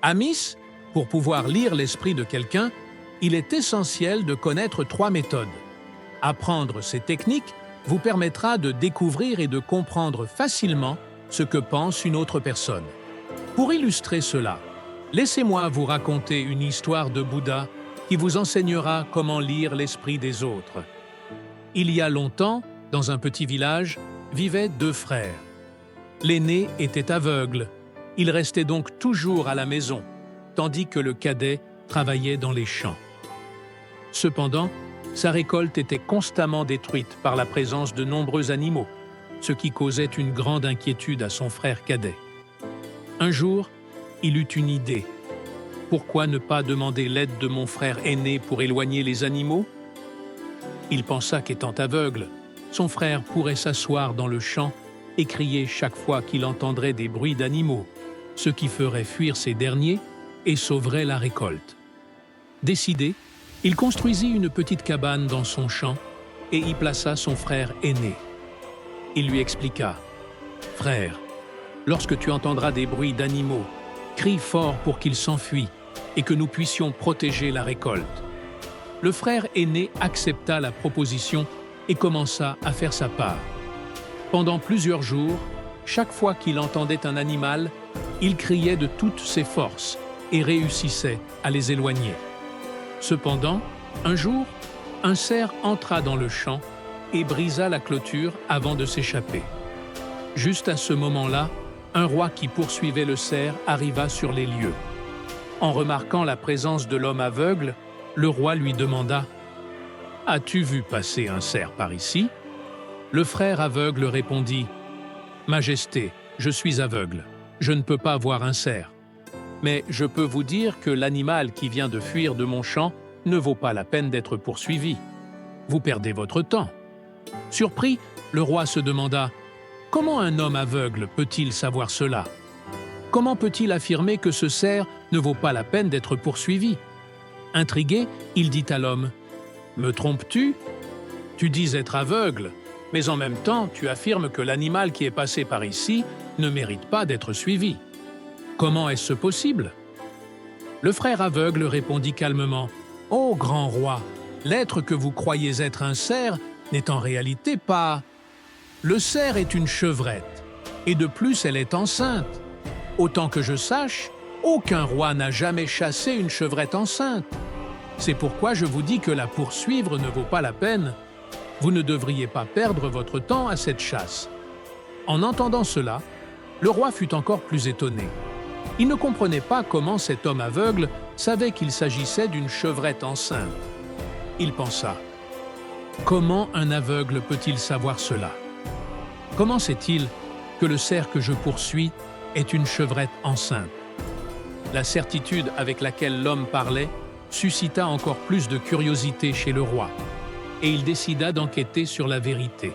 Amis, pour pouvoir lire l'esprit de quelqu'un, il est essentiel de connaître 3 méthodes. Apprendre ces techniques vous permettra de découvrir et de comprendre facilement ce que pense une autre personne. Pour illustrer cela, laissez-moi vous raconter une histoire de Bouddha qui vous enseignera comment lire l'esprit des autres. Il y a longtemps, dans un petit village, vivaient 2 frères. L'aîné était aveugle. Il restait donc toujours à la maison, tandis que le cadet travaillait dans les champs. Cependant, sa récolte était constamment détruite par la présence de nombreux animaux, ce qui causait une grande inquiétude à son frère cadet. Un jour, il eut une idée. Pourquoi ne pas demander l'aide de mon frère aîné pour éloigner les animaux? Il pensa qu'étant aveugle, son frère pourrait s'asseoir dans le champ et crier chaque fois qu'il entendrait des bruits d'animaux, ce qui ferait fuir ces derniers et sauverait la récolte. Décidé, il construisit une petite cabane dans son champ et y plaça son frère aîné. Il lui expliqua : « Frère, lorsque tu entendras des bruits d'animaux, crie fort pour qu'ils s'enfuient et que nous puissions protéger la récolte. » Le frère aîné accepta la proposition et commença à faire sa part. Pendant plusieurs jours, chaque fois qu'il entendait un animal, il criait de toutes ses forces et réussissait à les éloigner. Cependant, un jour, un cerf entra dans le champ et brisa la clôture avant de s'échapper. Juste à ce moment-là, un roi qui poursuivait le cerf arriva sur les lieux. En remarquant la présence de l'homme aveugle, le roi lui demanda : « As-tu vu passer un cerf par ici ?» Le frère aveugle répondit : « Majesté, je suis aveugle, je ne peux pas voir un cerf. Mais je peux vous dire que l'animal qui vient de fuir de mon champ ne vaut pas la peine d'être poursuivi. Vous perdez votre temps. » Surpris, le roi se demanda : « Comment un homme aveugle peut-il savoir cela? Comment peut-il affirmer que ce cerf ne vaut pas la peine d'être poursuivi ?» Intrigué, il dit à l'homme : « Me trompes-tu? Tu dis être aveugle, mais en même temps, tu affirmes que l'animal qui est passé par ici ne mérite pas d'être suivi. Comment est-ce possible ?» Le frère aveugle répondit calmement : « Ô grand roi, l'être que vous croyez être un cerf n'est en réalité pas. Le cerf est une chevrette, et de plus elle est enceinte. Autant que je sache, aucun roi n'a jamais chassé une chevrette enceinte. C'est pourquoi je vous dis que la poursuivre ne vaut pas la peine. Vous ne devriez pas perdre votre temps à cette chasse. » En entendant cela, le roi fut encore plus étonné. Il ne comprenait pas comment cet homme aveugle savait qu'il s'agissait d'une chevrette enceinte. Il pensa : « Comment un aveugle peut-il savoir cela? Comment sait-il que le cerf que je poursuis est une chevrette enceinte ?» La certitude avec laquelle l'homme parlait suscita encore plus de curiosité chez le roi, et il décida d'enquêter sur la vérité.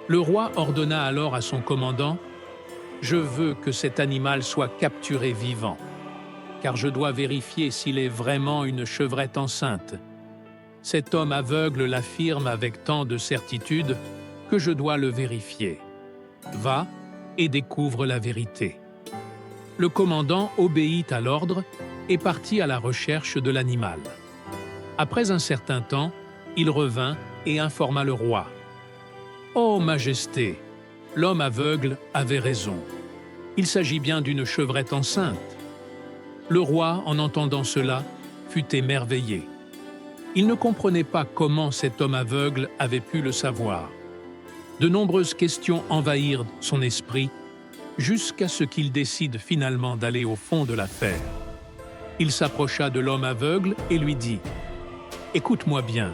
Le roi ordonna alors à son commandant : « Je veux que cet animal soit capturé vivant, car je dois vérifier s'il est vraiment une chevrette enceinte. Cet homme aveugle l'affirme avec tant de certitude que je dois le vérifier. Va et découvre la vérité. » Le commandant obéit à l'ordre et partit à la recherche de l'animal. Après un certain temps, il revint et informa le roi. « Ô Majesté, l'homme aveugle avait raison. Il s'agit bien d'une chevrette enceinte. » Le roi, en entendant cela, fut émerveillé. Il ne comprenait pas comment cet homme aveugle avait pu le savoir. De nombreuses questions envahirent son esprit, jusqu'à ce qu'il décide finalement d'aller au fond de l'affaire. Il s'approcha de l'homme aveugle et lui dit : « Écoute-moi bien,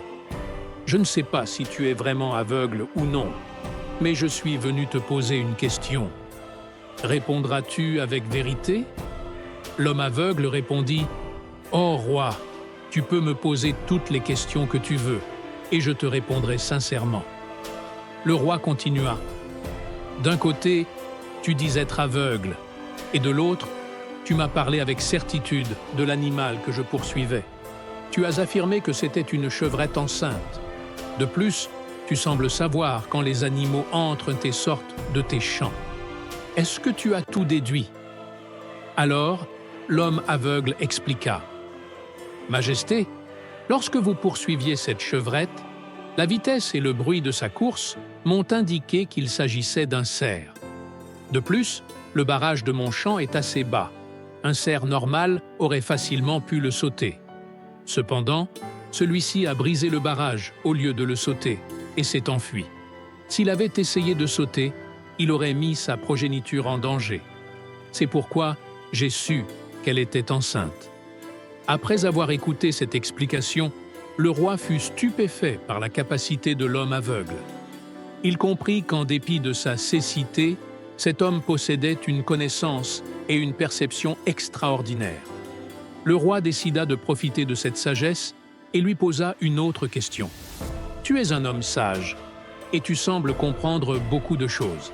je ne sais pas si tu es vraiment aveugle ou non, mais je suis venu te poser une question. Répondras-tu avec vérité ?» L'homme aveugle répondit : « Ô roi, tu peux me poser toutes les questions que tu veux, et je te répondrai sincèrement. » Le roi continua : « D'un côté, tu dis être aveugle, et de l'autre, tu m'as parlé avec certitude de l'animal que je poursuivais. Tu as affirmé que c'était une chevrette enceinte. De plus, tu sembles savoir quand les animaux entrent et sortent de tes champs. Est-ce que tu as tout déduit ? » Alors, l'homme aveugle expliqua. Majesté, lorsque vous poursuiviez cette chevrette, la vitesse et le bruit de sa course m'ont indiqué qu'il s'agissait d'un cerf. De plus, le barrage de mon champ est assez bas. Un cerf normal aurait facilement pu le sauter. Cependant, celui-ci a brisé le barrage au lieu de le sauter et s'est enfui. S'il avait essayé de sauter, il aurait mis sa progéniture en danger. C'est pourquoi j'ai su qu'elle était enceinte. Après avoir écouté cette explication, le roi fut stupéfait par la capacité de l'homme aveugle. Il comprit qu'en dépit de sa cécité, cet homme possédait une connaissance et une perception extraordinaires. Le roi décida de profiter de cette sagesse et lui posa une autre question. « Tu es un homme sage et tu sembles comprendre beaucoup de choses.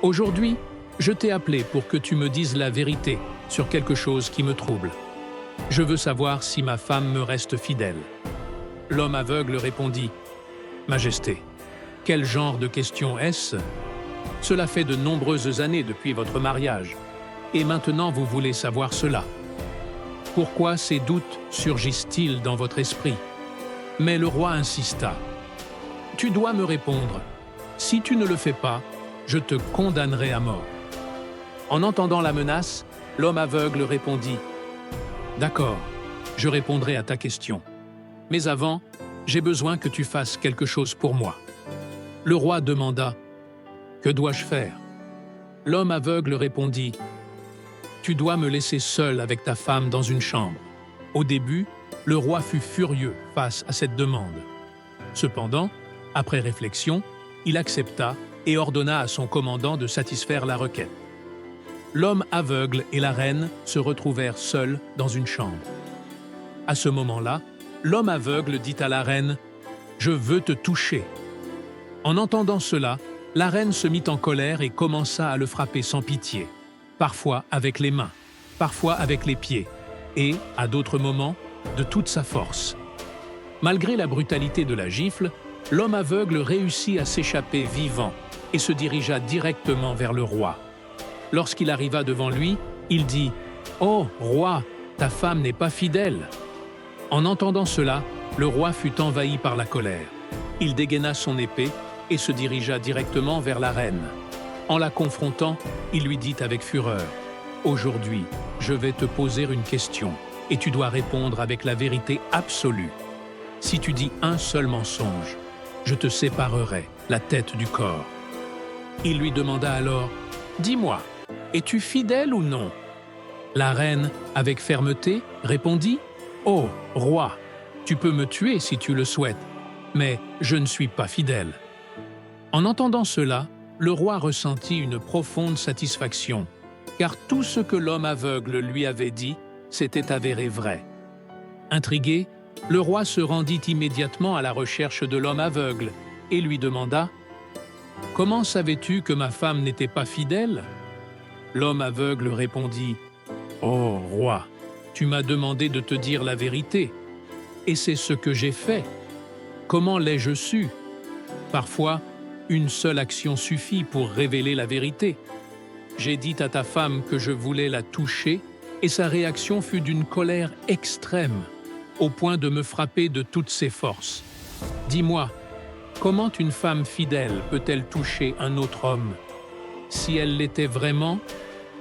Aujourd'hui, je t'ai appelé pour que tu me dises la vérité sur quelque chose qui me trouble. Je veux savoir si ma femme me reste fidèle. » L'homme aveugle répondit « Majesté, quel genre de question est-ce ? Cela fait de nombreuses années depuis votre mariage, et maintenant vous voulez savoir cela. Pourquoi ces doutes surgissent-ils dans votre esprit ?» Mais le roi insista. « Tu dois me répondre. Si tu ne le fais pas, je te condamnerai à mort. » En entendant la menace, l'homme aveugle répondit « D'accord, je répondrai à ta question. Mais avant, j'ai besoin que tu fasses quelque chose pour moi. » Le roi demanda « Que dois-je faire ?» L'homme aveugle répondit « Tu dois me laisser seul avec ta femme dans une chambre. » Au début, le roi fut furieux face à cette demande. Cependant, après réflexion, il accepta et ordonna à son commandant de satisfaire la requête. L'homme aveugle et la reine se retrouvèrent seuls dans une chambre. À ce moment-là, l'homme aveugle dit à la reine « Je veux te toucher ». En entendant cela, la reine se mit en colère et commença à le frapper sans pitié, parfois avec les mains, parfois avec les pieds, et, à d'autres moments, de toute sa force. Malgré la brutalité de la gifle, l'homme aveugle réussit à s'échapper vivant et se dirigea directement vers le roi. Lorsqu'il arriva devant lui, il dit « Oh, roi, ta femme n'est pas fidèle !» En entendant cela, le roi fut envahi par la colère. Il dégaina son épée et se dirigea directement vers la reine. En la confrontant, il lui dit avec fureur « Aujourd'hui, je vais te poser une question et tu dois répondre avec la vérité absolue. Si tu dis un seul mensonge, je te séparerai la tête du corps. » Il lui demanda alors « Dis-moi, es-tu fidèle ou non ?» La reine, avec fermeté, répondit « Oh, roi, tu peux me tuer si tu le souhaites, mais je ne suis pas fidèle. » En entendant cela, le roi ressentit une profonde satisfaction, car tout ce que l'homme aveugle lui avait dit s'était avéré vrai. Intrigué, le roi se rendit immédiatement à la recherche de l'homme aveugle et lui demanda « Comment savais-tu que ma femme n'était pas fidèle ?» L'homme aveugle répondit « Oh, roi, tu m'as demandé de te dire la vérité, et c'est ce que j'ai fait. Comment l'ai-je su? Parfois, une seule action suffit pour révéler la vérité. J'ai dit à ta femme que je voulais la toucher, et sa réaction fut d'une colère extrême, au point de me frapper de toutes ses forces. Dis-moi, comment une femme fidèle peut-elle toucher un autre homme? Si elle l'était vraiment,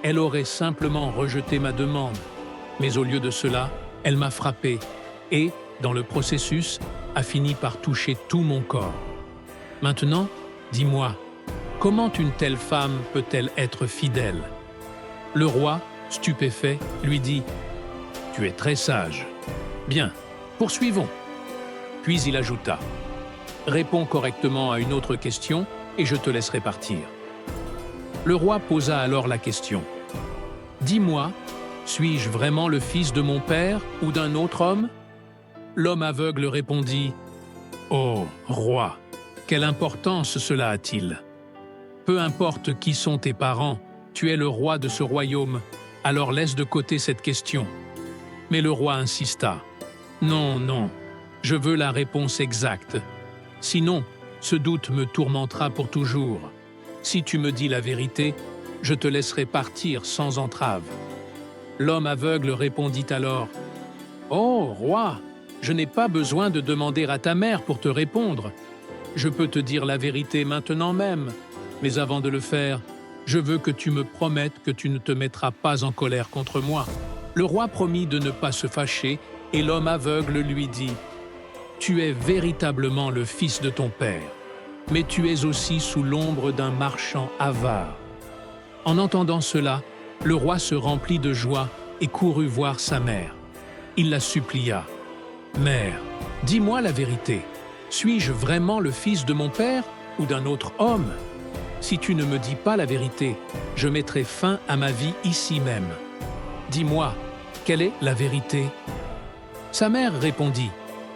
elle aurait simplement rejeté ma demande. Mais au lieu de cela, elle m'a frappé et, dans le processus, a fini par toucher tout mon corps. Maintenant, dis-moi, comment une telle femme peut-elle être fidèle? Le roi, stupéfait, lui dit « Tu es très sage. Bien, poursuivons. » Puis il ajouta « Réponds correctement à une autre question et je te laisserai partir. » Le roi posa alors la question « Dis-moi, suis-je vraiment le fils de mon père ou d'un autre homme ?» L'homme aveugle répondit « Oh, roi, quelle importance cela a-t-il? Peu importe qui sont tes parents, tu es le roi de ce royaume, alors laisse de côté cette question. » Mais le roi insista « Non, non, je veux la réponse exacte. Sinon, ce doute me tourmentera pour toujours. Si tu me dis la vérité, je te laisserai partir sans entrave. » L'homme aveugle répondit alors: « Oh, roi, je n'ai pas besoin de demander à ta mère pour te répondre. Je peux te dire la vérité maintenant même, mais avant de le faire, je veux que tu me promettes que tu ne te mettras pas en colère contre moi. » Le roi promit de ne pas se fâcher, et l'homme aveugle lui dit: « Tu es véritablement le fils de ton père, mais tu es aussi sous l'ombre d'un marchand avare. » En entendant cela, le roi se remplit de joie et courut voir sa mère. Il la supplia: « Mère, dis-moi la vérité. Suis-je vraiment le fils de mon père ou d'un autre homme? Si tu ne me dis pas la vérité, je mettrai fin à ma vie ici même. Dis-moi, quelle est la vérité? » Sa mère répondit: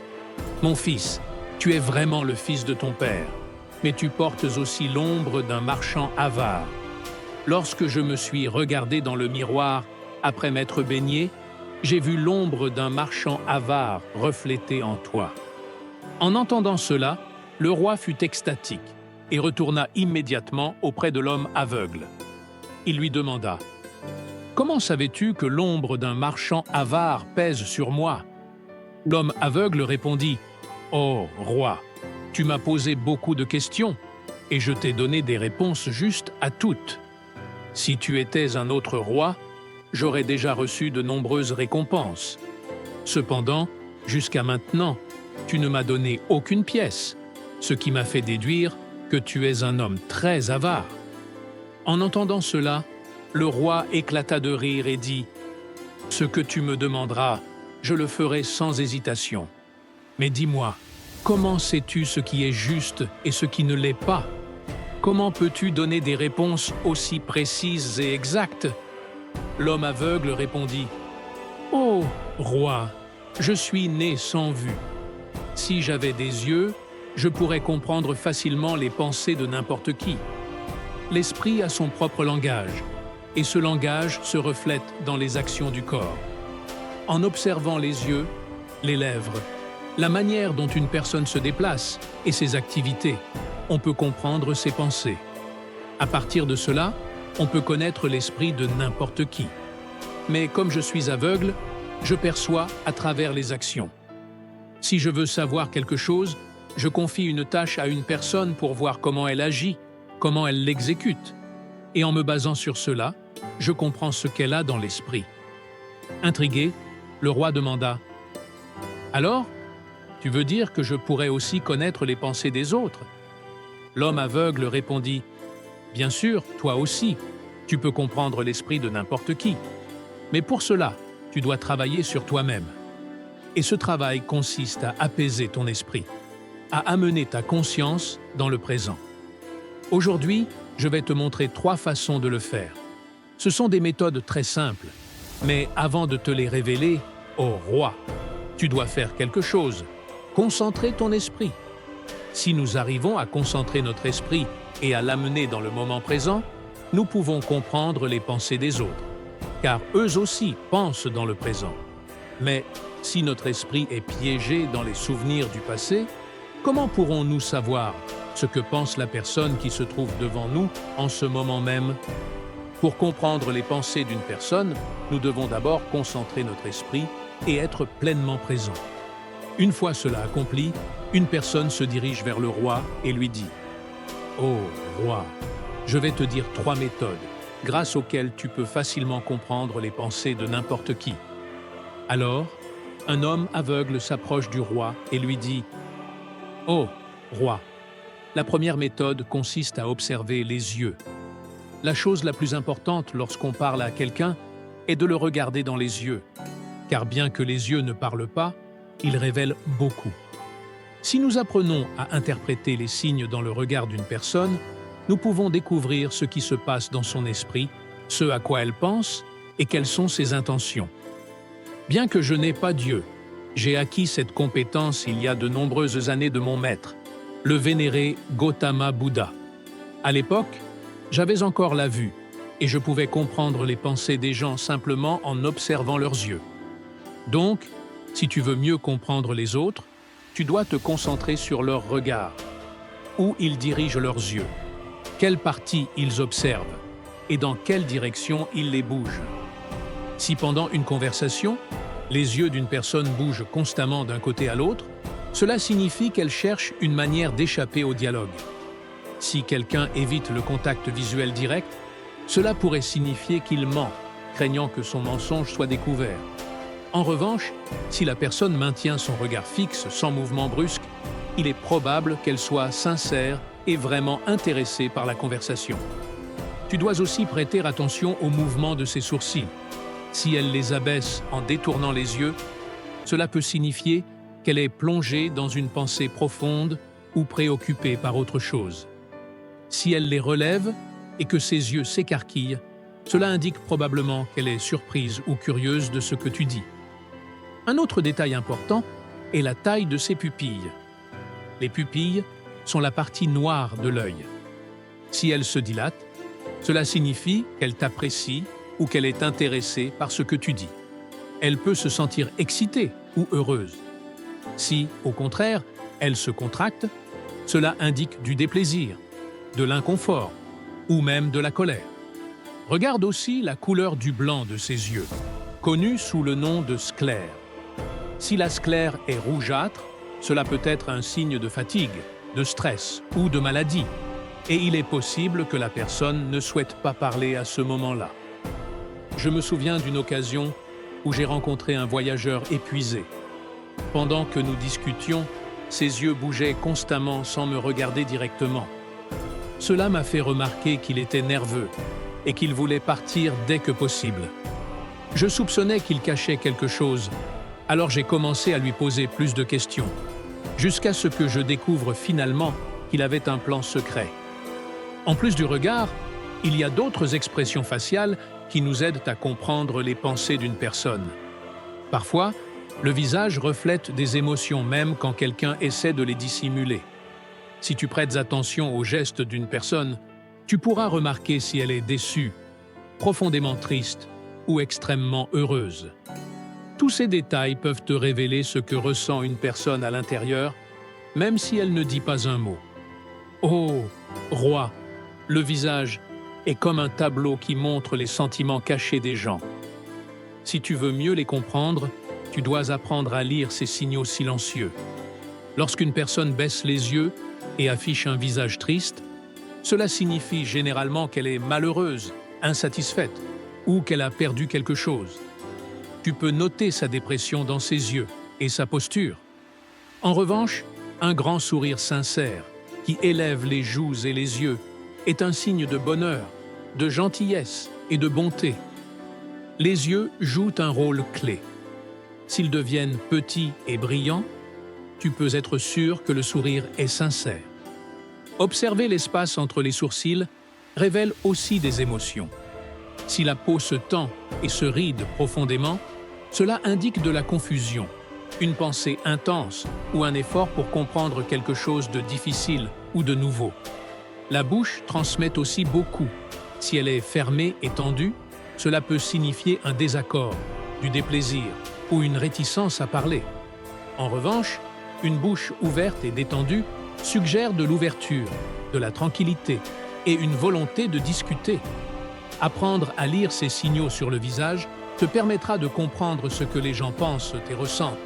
« Mon fils, tu es vraiment le fils de ton père, mais tu portes aussi l'ombre d'un marchand avare. Lorsque je me suis regardé dans le miroir après m'être baigné, j'ai vu l'ombre d'un marchand avare reflétée en toi. » En entendant cela, le roi fut extatique et retourna immédiatement auprès de l'homme aveugle. Il lui demanda: « Comment savais-tu que l'ombre d'un marchand avare pèse sur moi? » L'homme aveugle répondit: « Oh, roi, tu m'as posé beaucoup de questions et je t'ai donné des réponses justes à toutes. Si tu étais un autre roi, j'aurais déjà reçu de nombreuses récompenses. Cependant, jusqu'à maintenant, tu ne m'as donné aucune pièce, ce qui m'a fait déduire que tu es un homme très avare. » En entendant cela, le roi éclata de rire et dit: « Ce que tu me demanderas, je le ferai sans hésitation. Mais dis-moi, comment sais-tu ce qui est juste et ce qui ne l'est pas? Comment peux-tu donner des réponses aussi précises et exactes? » L'homme aveugle répondit: « Oh, roi, je suis né sans vue. Si j'avais des yeux, je pourrais comprendre facilement les pensées de n'importe qui. L'esprit a son propre langage, et ce langage se reflète dans les actions du corps. En observant les yeux, les lèvres, la manière dont une personne se déplace et ses activités, on peut comprendre ses pensées. À partir de cela, on peut connaître l'esprit de n'importe qui. Mais comme je suis aveugle, je perçois à travers les actions. Si je veux savoir quelque chose, je confie une tâche à une personne pour voir comment elle agit, comment elle l'exécute. Et en me basant sur cela, je comprends ce qu'elle a dans l'esprit. » Intrigué, le roi demanda: « Alors, tu veux dire que je pourrais aussi connaître les pensées des autres? » L'homme aveugle répondit: « Bien sûr, toi aussi, tu peux comprendre l'esprit de n'importe qui. Mais pour cela, tu dois travailler sur toi-même. Et ce travail consiste à apaiser ton esprit, à amener ta conscience dans le présent. Aujourd'hui, je vais te montrer 3 façons de le faire. Ce sont des méthodes très simples, mais avant de te les révéler, ô roi, tu dois faire quelque chose: concentrer ton esprit. Si nous arrivons à concentrer notre esprit et à l'amener dans le moment présent, nous pouvons comprendre les pensées des autres, car eux aussi pensent dans le présent. Mais si notre esprit est piégé dans les souvenirs du passé, comment pourrons-nous savoir ce que pense la personne qui se trouve devant nous en ce moment même? Pour comprendre les pensées d'une personne, nous devons d'abord concentrer notre esprit et être pleinement présent. Une fois cela accompli, une personne se dirige vers le roi et lui dit: « Oh, roi, je vais te dire 3 méthodes grâce auxquelles tu peux facilement comprendre les pensées de n'importe qui. » Alors, un homme aveugle s'approche du roi et lui dit: « Oh, roi, la première méthode consiste à observer les yeux. La chose la plus importante lorsqu'on parle à quelqu'un est de le regarder dans les yeux, car bien que les yeux ne parlent pas, ils révèlent beaucoup. Si nous apprenons à interpréter les signes dans le regard d'une personne, nous pouvons découvrir ce qui se passe dans son esprit, ce à quoi elle pense et quelles sont ses intentions. Bien que je n'ai pas Dieu, j'ai acquis cette compétence il y a de nombreuses années de mon maître, le vénéré Gautama Bouddha. À l'époque, j'avais encore la vue et je pouvais comprendre les pensées des gens simplement en observant leurs yeux. Donc, si tu veux mieux comprendre les autres, tu dois te concentrer sur leur regard, où ils dirigent leurs yeux, quelle partie ils observent et dans quelle direction ils les bougent. Si pendant une conversation, les yeux d'une personne bougent constamment d'un côté à l'autre, cela signifie qu'elle cherche une manière d'échapper au dialogue. Si quelqu'un évite le contact visuel direct, cela pourrait signifier qu'il ment, craignant que son mensonge soit découvert. En revanche, si la personne maintient son regard fixe sans mouvement brusque, il est probable qu'elle soit sincère et vraiment intéressée par la conversation. Tu dois aussi prêter attention au mouvement de ses sourcils. Si elle les abaisse en détournant les yeux, cela peut signifier qu'elle est plongée dans une pensée profonde ou préoccupée par autre chose. Si elle les relève et que ses yeux s'écarquillent, cela indique probablement qu'elle est surprise ou curieuse de ce que tu dis. Un autre détail important est la taille de ses pupilles. Les pupilles sont la partie noire de l'œil. Si elles se dilatent, cela signifie qu'elle t'apprécie ou qu'elle est intéressée par ce que tu dis. Elle peut se sentir excitée ou heureuse. Si, au contraire, elle se contracte, cela indique du déplaisir, de l'inconfort ou même de la colère. Regarde aussi la couleur du blanc de ses yeux, connu sous le nom de sclère. Si la sclère est rougeâtre, cela peut être un signe de fatigue, de stress ou de maladie, et il est possible que la personne ne souhaite pas parler à ce moment-là. Je me souviens d'une occasion où j'ai rencontré un voyageur épuisé. Pendant que nous discutions, ses yeux bougeaient constamment sans me regarder directement. Cela m'a fait remarquer qu'il était nerveux et qu'il voulait partir dès que possible. Je soupçonnais qu'il cachait quelque chose, alors j'ai commencé à lui poser plus de questions, jusqu'à ce que je découvre finalement qu'il avait un plan secret. En plus du regard, il y a d'autres expressions faciales qui nous aident à comprendre les pensées d'une personne. Parfois, le visage reflète des émotions même quand quelqu'un essaie de les dissimuler. Si tu prêtes attention aux gestes d'une personne, tu pourras remarquer si elle est déçue, profondément triste ou extrêmement heureuse. Tous ces détails peuvent te révéler ce que ressent une personne à l'intérieur, même si elle ne dit pas un mot. Oh, roi, le visage est comme un tableau qui montre les sentiments cachés des gens. Si tu veux mieux les comprendre, tu dois apprendre à lire ces signaux silencieux. Lorsqu'une personne baisse les yeux et affiche un visage triste, cela signifie généralement qu'elle est malheureuse, insatisfaite ou qu'elle a perdu quelque chose. Tu peux noter sa dépression dans ses yeux et sa posture. En revanche, un grand sourire sincère, qui élève les joues et les yeux, est un signe de bonheur, de gentillesse et de bonté. Les yeux jouent un rôle clé. S'ils deviennent petits et brillants, tu peux être sûr que le sourire est sincère. Observer l'espace entre les sourcils révèle aussi des émotions. Si la peau se tend et se ride profondément, cela indique de la confusion, une pensée intense ou un effort pour comprendre quelque chose de difficile ou de nouveau. La bouche transmet aussi beaucoup. Si elle est fermée et tendue, cela peut signifier un désaccord, du déplaisir ou une réticence à parler. En revanche, une bouche ouverte et détendue suggère de l'ouverture, de la tranquillité et une volonté de discuter. Apprendre à lire ces signaux sur le visage te permettra de comprendre ce que les gens pensent et ressentent,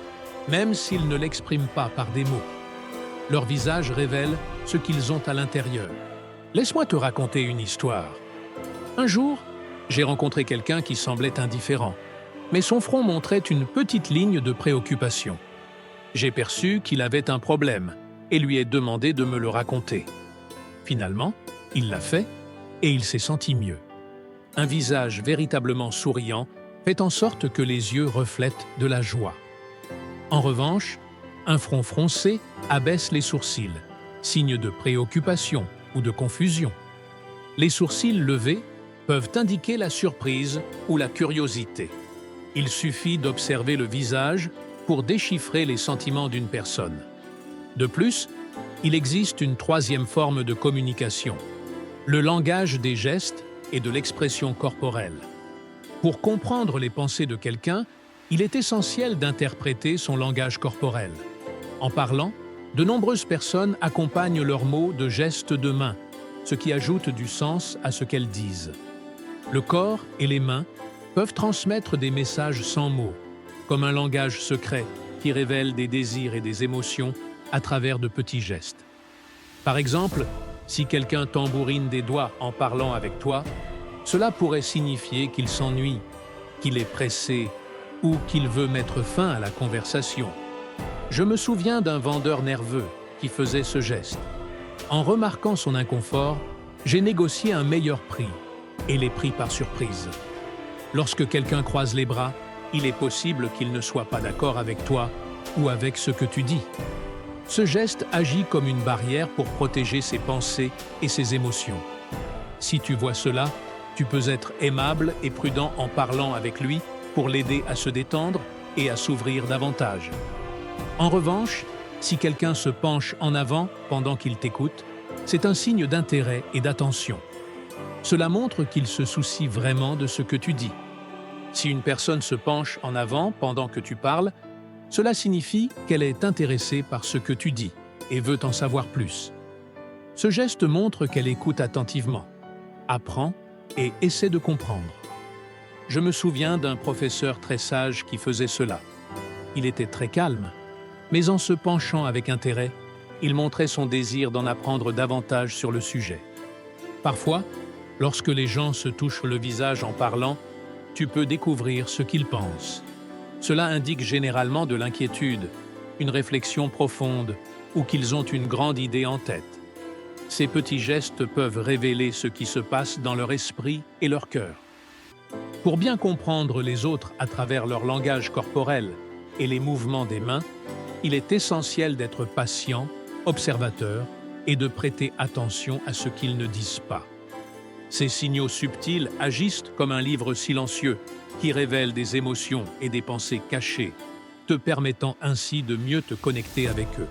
même s'ils ne l'expriment pas par des mots. Leur visage révèle ce qu'ils ont à l'intérieur. Laisse-moi te raconter une histoire. Un jour, j'ai rencontré quelqu'un qui semblait indifférent, mais son front montrait une petite ligne de préoccupation. J'ai perçu qu'il avait un problème et lui ai demandé de me le raconter. Finalement, il l'a fait et il s'est senti mieux. Un visage véritablement souriant fait en sorte que les yeux reflètent de la joie. En revanche, un front froncé abaisse les sourcils, signe de préoccupation ou de confusion. Les sourcils levés peuvent indiquer la surprise ou la curiosité. Il suffit d'observer le visage pour déchiffrer les sentiments d'une personne. De plus, il existe une troisième forme de communication, le langage des gestes et de l'expression corporelle. Pour comprendre les pensées de quelqu'un, il est essentiel d'interpréter son langage corporel. En parlant, de nombreuses personnes accompagnent leurs mots de gestes de main, ce qui ajoute du sens à ce qu'elles disent. Le corps et les mains peuvent transmettre des messages sans mots, comme un langage secret qui révèle des désirs et des émotions à travers de petits gestes. Par exemple, si quelqu'un tambourine des doigts en parlant avec toi, cela pourrait signifier qu'il s'ennuie, qu'il est pressé ou qu'il veut mettre fin à la conversation. Je me souviens d'un vendeur nerveux qui faisait ce geste. En remarquant son inconfort, j'ai négocié un meilleur prix et l'ai pris par surprise. Lorsque quelqu'un croise les bras, il est possible qu'il ne soit pas d'accord avec toi ou avec ce que tu dis. Ce geste agit comme une barrière pour protéger ses pensées et ses émotions. Si tu vois cela, tu peux être aimable et prudent en parlant avec lui pour l'aider à se détendre et à s'ouvrir davantage. En revanche, si quelqu'un se penche en avant pendant qu'il t'écoute, c'est un signe d'intérêt et d'attention. Cela montre qu'il se soucie vraiment de ce que tu dis. Si une personne se penche en avant pendant que tu parles, cela signifie qu'elle est intéressée par ce que tu dis et veut en savoir plus. Ce geste montre qu'elle écoute attentivement, apprend et essaie de comprendre. Je me souviens d'un professeur très sage qui faisait cela. Il était très calme, mais en se penchant avec intérêt, il montrait son désir d'en apprendre davantage sur le sujet. Parfois, lorsque les gens se touchent le visage en parlant, tu peux découvrir ce qu'ils pensent. Cela indique généralement de l'inquiétude, une réflexion profonde ou qu'ils ont une grande idée en tête. Ces petits gestes peuvent révéler ce qui se passe dans leur esprit et leur cœur. Pour bien comprendre les autres à travers leur langage corporel et les mouvements des mains, il est essentiel d'être patient, observateur et de prêter attention à ce qu'ils ne disent pas. Ces signaux subtils agissent comme un livre silencieux qui révèle des émotions et des pensées cachées, te permettant ainsi de mieux te connecter avec eux.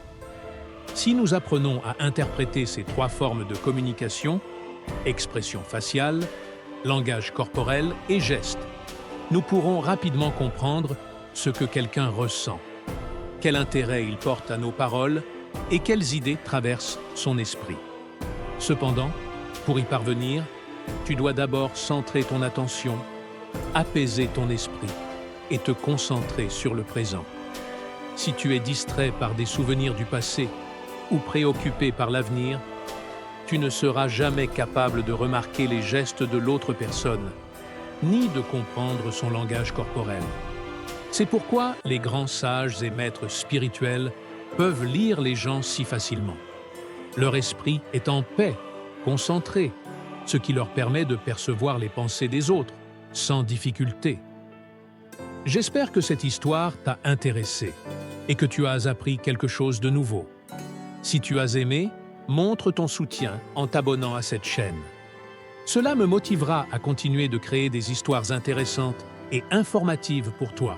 Si nous apprenons à interpréter ces trois formes de communication, expression faciale, langage corporel et gestes, nous pourrons rapidement comprendre ce que quelqu'un ressent, quel intérêt il porte à nos paroles et quelles idées traversent son esprit. Cependant, pour y parvenir, tu dois d'abord centrer ton attention, apaiser ton esprit et te concentrer sur le présent. Si tu es distrait par des souvenirs du passé ou préoccupé par l'avenir, tu ne seras jamais capable de remarquer les gestes de l'autre personne, ni de comprendre son langage corporel. C'est pourquoi les grands sages et maîtres spirituels peuvent lire les gens si facilement. Leur esprit est en paix, concentré, ce qui leur permet de percevoir les pensées des autres, sans difficulté. J'espère que cette histoire t'a intéressé et que tu as appris quelque chose de nouveau. Si tu as aimé, montre ton soutien en t'abonnant à cette chaîne. Cela me motivera à continuer de créer des histoires intéressantes et informatives pour toi.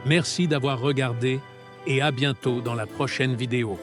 Merci d'avoir regardé et à bientôt dans la prochaine vidéo.